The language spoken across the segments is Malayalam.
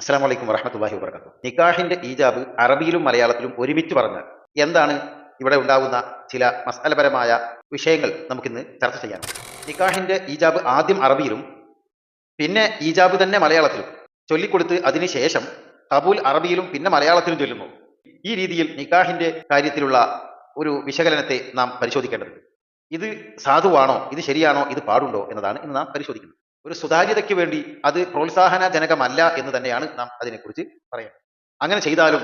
അസ്സലാമു അലൈക്കും വറഹ്മത്തുള്ളാഹി വബറകാതുഹു. നിക്കാഹിന്റെ ഈജാബ് അറബിയിലും മലയാളത്തിലും ഒരുമിച്ച് പറഞ്ഞാൽ എന്താണ് ഇവിടെ ഉണ്ടാകുന്ന ചില മസ്അലപരമായ വിഷയങ്ങൾ നമുക്കിന്ന് ചർച്ച ചെയ്യാനുണ്ട്. നിക്കാഹിന്റെ ഈജാബ് ആദ്യം അറബിയിലും പിന്നെ ഈജാബ് തന്നെ മലയാളത്തിലും ചൊല്ലിക്കൊടുത്ത് അതിനുശേഷം കബൂൽ അറബിയിലും പിന്നെ മലയാളത്തിലും ചൊല്ലുന്നു. ഈ രീതിയിൽ നിക്കാഹിന്റെ കാര്യത്തിലുള്ള ഒരു വിശകലനത്തെ നാം പരിശോധിക്കേണ്ടതുണ്ട്. ഇത് സാധുവാണോ, ഇത് ശരിയാണോ, ഇത് പാടുണ്ടോ എന്നതാണ് ഇന്ന് നാം പരിശോധിക്കുന്നത്. ഒരു സുതാര്യതയ്ക്ക് വേണ്ടി അത് പ്രോത്സാഹനജനകമല്ല എന്ന് തന്നെയാണ് നാം അതിനെക്കുറിച്ച് പറയുന്നത്. അങ്ങനെ ചെയ്താലും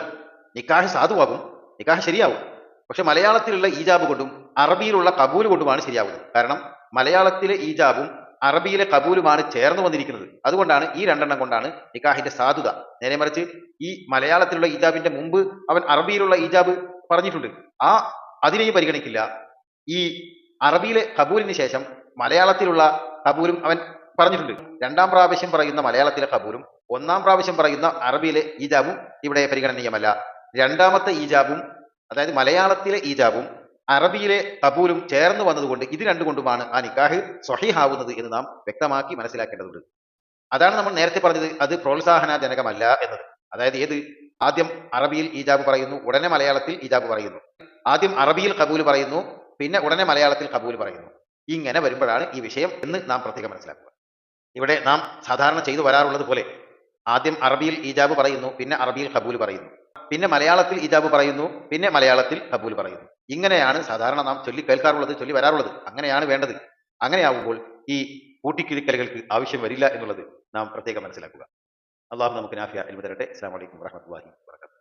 നിക്കാഹ് സാധുവാകും, നിക്കാഹ് ശരിയാവും. പക്ഷെ മലയാളത്തിലുള്ള ഈജാബ് കൊണ്ടും അറബിയിലുള്ള കബൂൽ കൊണ്ടുമാണ് ശരിയാവുന്നത്. കാരണം മലയാളത്തിലെ ഈജാബും അറബിയിലെ കബൂലുമാണ് ചേർന്ന് വന്നിരിക്കുന്നത്. അതുകൊണ്ടാണ് ഈ രണ്ടെണ്ണം കൊണ്ടാണ് നിക്കാഹിന്റെ സാധുത. നേരെ മറിച്ച് ഈ മലയാളത്തിലുള്ള ഈജാബിന്റെ മുമ്പ് അവൻ അറബിയിലുള്ള ഈജാബ് പറഞ്ഞിട്ടുണ്ട്, ആ അതിനെയും പരിഗണിക്കില്ല. ഈ അറബിയിലെ കബൂലിന് ശേഷം മലയാളത്തിലുള്ള കബൂലും അവൻ പറഞ്ഞിട്ടുണ്ട്. രണ്ടാം പ്രാവശ്യം പറയുന്ന മലയാളത്തിലെ കബൂലും ഒന്നാം പ്രാവശ്യം പറയുന്ന അറബിയിലെ ഈജാബും ഇവിടെ പരിഗണനീയമല്ല. രണ്ടാമത്തെ ഈജാബും, അതായത് മലയാളത്തിലെ ഈജാബും അറബിയിലെ കബൂലും ചേർന്ന് വന്നതുകൊണ്ട് ഇത് രണ്ടുകൊണ്ടുമാണ് ആ നിക്കാഹ് സ്വഹീഹാവുന്നത് എന്ന് നാം വ്യക്തമാക്കി മനസ്സിലാക്കേണ്ടതുണ്ട്. അതാണ് നമ്മൾ നേരത്തെ പറഞ്ഞത്, അത് പ്രോത്സാഹനജനകമല്ല എന്നത്. അതായത് ആദ്യം അറബിയിൽ ഈജാബ് പറയുന്നു, ഉടനെ മലയാളത്തിൽ ഈജാബ് പറയുന്നു. ആദ്യം അറബിയിൽ കബൂൽ പറയുന്നു, പിന്നെ ഉടനെ മലയാളത്തിൽ കബൂൽ പറയുന്നു. ഇങ്ങനെ വരുമ്പോഴാണ് ഈ വിഷയം എന്ന് നാം പ്രത്യേകം മനസ്സിലാക്കുക. ഇവിടെ നാം സാധാരണ ചെയ്തു വരാറുള്ളത് പോലെ ആദ്യം അറബിയിൽ ഈജാബ് പറയുന്നു, പിന്നെ അറബിയിൽ കബൂൽ പറയുന്നു, പിന്നെ മലയാളത്തിൽ ഈജാബ് പറയുന്നു, പിന്നെ മലയാളത്തിൽ കബൂൽ പറയുന്നു. ഇങ്ങനെയാണ് സാധാരണ നാം ചൊല്ലി കേൾക്കാറുള്ളത്, ചൊല്ലി വരാറുള്ളത്. അങ്ങനെയാണ് വേണ്ടത്. അങ്ങനെയാവുമ്പോൾ ഈ കൂട്ടിക്കിഴിക്കലുകൾക്ക് ആവശ്യം വരില്ല എന്നുള്ളത് നാം പ്രത്യേകം മനസ്സിലാക്കുക. അള്ളാഹു നമുക്ക് നാഫിയ ഇൽമു തരട്ടെ. അസ്സലാമു അലൈക്കും വറഹ്മത്തുള്ളാഹി വബറകാതുഹു.